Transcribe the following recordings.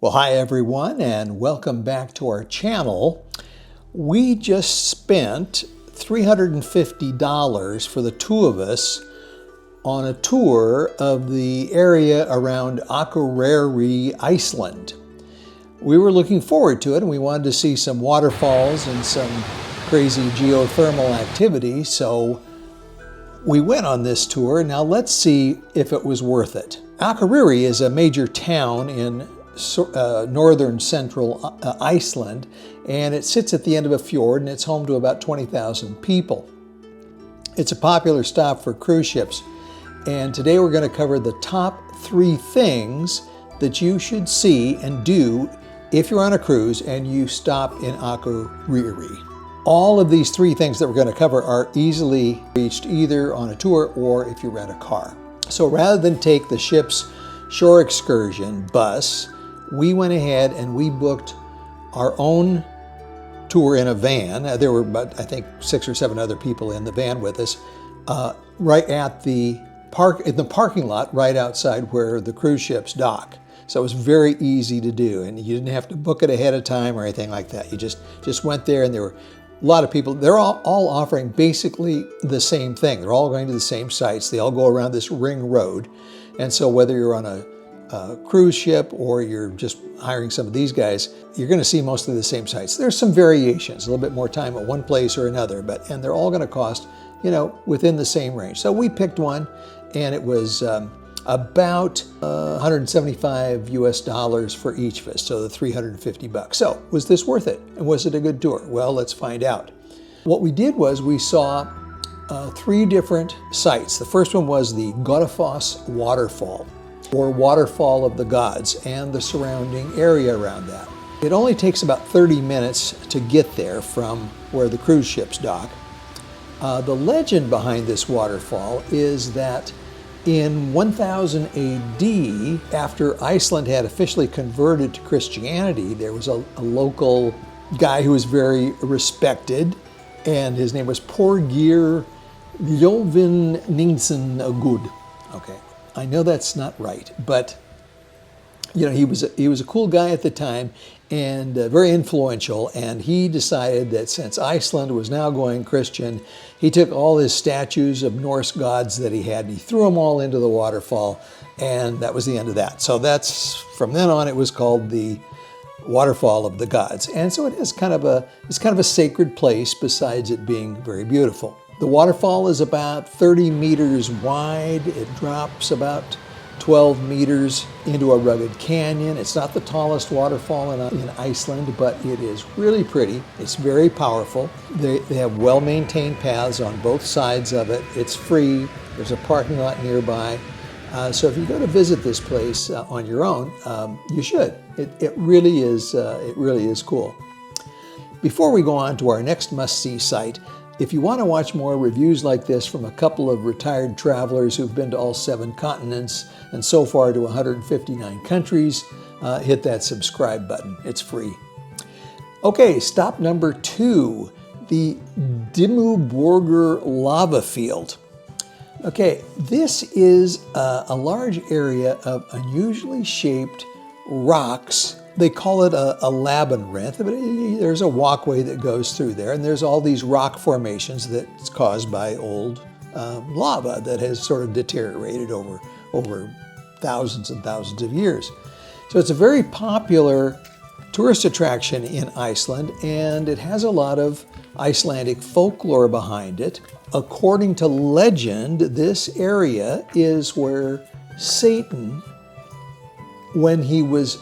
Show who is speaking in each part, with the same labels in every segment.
Speaker 1: Well, hi everyone, and welcome back to our channel. We just spent $350 for the two of us on a tour of the area around Akureyri, Iceland. We were looking forward to it, and we wanted to see some waterfalls and some crazy geothermal activity, so we went on this tour. Now let's see if it was worth it. Akureyri is a major town in northern central Iceland, and it sits at the end of a fjord, and it's home to about 20,000 people. It's a popular stop for cruise ships, and today we're going to cover the top 3 things that you should see and do if you're on a cruise and you stop in Akureyri. All of these 3 things that we're going to cover are easily reached either on a tour or if you rent a car. So rather than take the ship's shore excursion bus, we went ahead and we booked our own tour in a van. There were about, I think, 6 or 7 other people in the van with us, right at the in the parking lot right outside where the cruise ships dock. So it was very easy to do, and you didn't have to book it ahead of time or anything like that. You just went there, and there were a lot of people. They're all offering basically the same thing. They're all going to the same sites. They all go around this ring road. And so whether you're on a cruise ship or you're just hiring some of these guys, you're going to see mostly the same sites. There's some variations, a little bit more time at one place or another, and they're all going to cost, within the same range. So we picked one, and it was about $175 US for each of us, so the $350. So was this worth it? And was it a good tour? Well, let's find out. What we did was we saw 3 different sites. The first one was the Godafoss waterfall, or waterfall of the gods, and the surrounding area around that. It only takes about 30 minutes to get there from where the cruise ships dock. The legend behind this waterfall is that in 1000 AD, after Iceland had officially converted to Christianity, there was a local guy who was very respected, and his name was Porgir Ljóvinningsson. Okay, I know that's not right, but he was a cool guy at the time, and very influential, and he decided that since Iceland was now going Christian, he took all his statues of Norse gods that he had, and he threw them all into the waterfall, and that was the end of that. So from then on, it was called the Waterfall of the Gods. And so it's kind of a sacred place, besides it being very beautiful. The waterfall is about 30 meters wide. It drops about 12 meters into a rugged canyon. It's not the tallest waterfall in Iceland, but it is really pretty. It's very powerful. They have well-maintained paths on both sides of it. It's free. There's a parking lot nearby. So if you go to visit this place on your own, you should. It really is cool. Before we go on to our next must-see site, if you want to watch more reviews like this from a couple of retired travelers who've been to all 7 continents and so far to 159 countries, hit that subscribe button. It's free. Okay, stop number 2, the Dimmuborgir lava field. Okay, this is a large area of unusually shaped rocks. They call it a labyrinth, but there's a walkway that goes through there, and there's all these rock formations that's caused by old lava that has sort of deteriorated over thousands and thousands of years. So it's a very popular tourist attraction in Iceland, and it has a lot of Icelandic folklore behind it. According to legend, this area is where Satan, when he was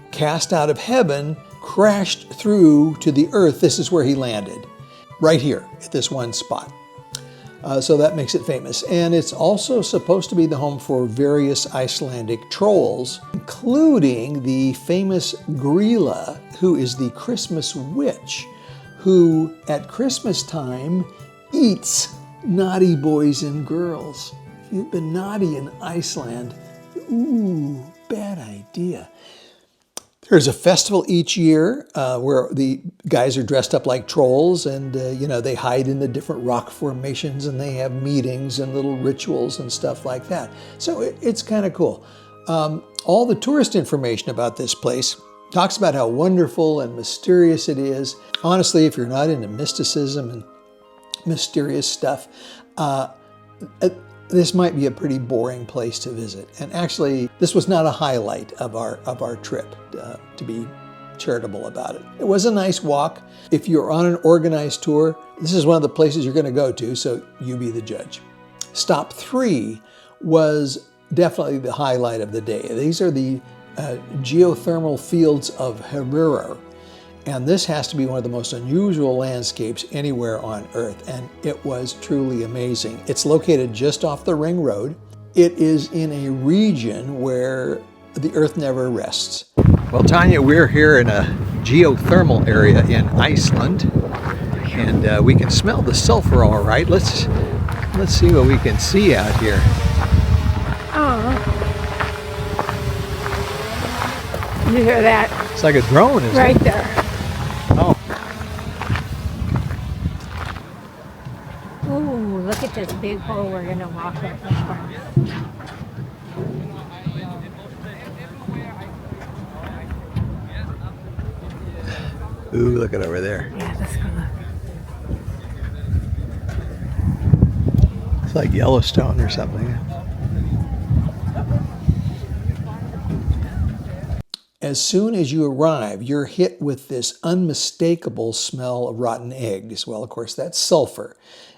Speaker 1: cast out of heaven, crashed through to the earth. This is where he landed, right here at this one spot. So that makes it famous. And it's also supposed to be the home for various Icelandic trolls, including the famous Grýla, who is the Christmas witch, who at Christmas time eats naughty boys and girls. If you've been naughty in Iceland, ooh, bad idea. There's a festival each year where the guys are dressed up like trolls, and they hide in the different rock formations, and they have meetings and little rituals and stuff like that. So it's kind of cool. All the tourist information about this place talks about how wonderful and mysterious it is. Honestly, if you're not into mysticism and mysterious stuff, this might be a pretty boring place to visit. And actually, this was not a highlight of our trip, to be charitable about it. It was a nice walk. If you're on an organized tour, this is one of the places you're going to go to, so you be the judge. Stop 3 was definitely the highlight of the day. These are the geothermal fields of Akureyri. And this has to be one of the most unusual landscapes anywhere on Earth, and it was truly amazing. It's located just off the Ring Road. It is in a region where the Earth never rests. Well, Tanya, we're here in a geothermal area in Iceland, and we can smell the sulfur all right. Let's see what we can see out here.
Speaker 2: Oh. You hear that?
Speaker 1: It's like a drone, isn't it?
Speaker 2: Right there.
Speaker 1: Oh.
Speaker 2: Ooh, look at this big hole we're going to walk up in.
Speaker 1: Ooh, look at over there.
Speaker 2: Yeah, let's go look.
Speaker 1: It's like Yellowstone or something. As soon as you arrive, you're hit with this unmistakable smell of rotten eggs. Well, of course, that's sulfur.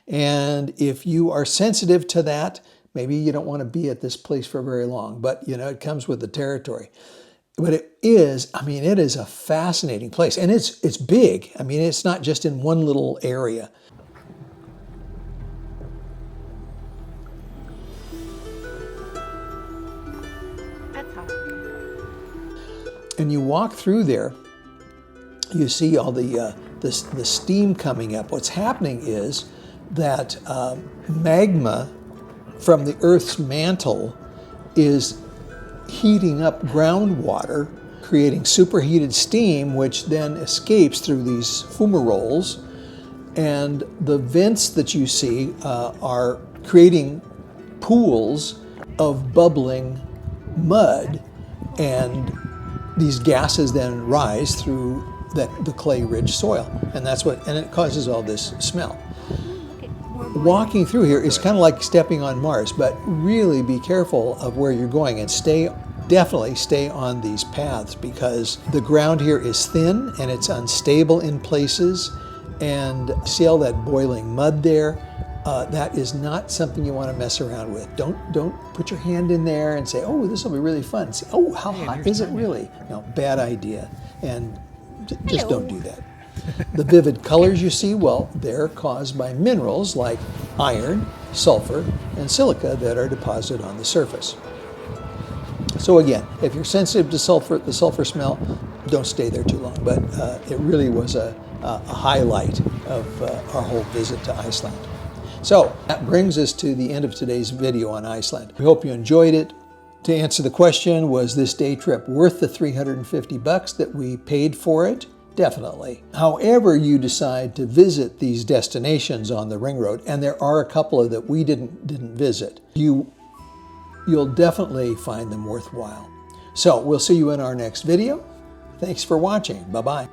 Speaker 1: And if you are sensitive to that, maybe you don't want to be at this place for very long. But, you know, it comes with the territory. But it is, I mean, it is a fascinating place. And it's big. I mean, it's not just in one little area. And you walk through there, you see all the steam coming up. What's happening is that magma from the Earth's mantle is heating up groundwater, creating superheated steam, which then escapes through these fumaroles. And the vents that you see are creating pools of bubbling mud, and these gases then rise through the clay-rich soil, and it causes all this smell. Walking through here is kind of like stepping on Mars, but really be careful of where you're going, and definitely stay on these paths, because the ground here is thin and it's unstable in places, and see all that boiling mud there. That is not something you want to mess around with. Don't put your hand in there and say, oh, this will be really fun. Say, oh, how hot is it really? No, bad idea. And just don't do that. The vivid colors you see, well, they're caused by minerals like iron, sulfur, and silica that are deposited on the surface. So again, if you're sensitive to the sulfur smell, don't stay there too long. But it really was a highlight of our whole visit to Iceland. So that brings us to the end of today's video on Iceland. We hope you enjoyed it. To answer the question, was this day trip worth the $350 that we paid for it? Definitely. However you decide to visit these destinations on the Ring Road, and there are a couple of that we didn't visit, you'll definitely find them worthwhile. So we'll see you in our next video. Thanks for watching. Bye-bye.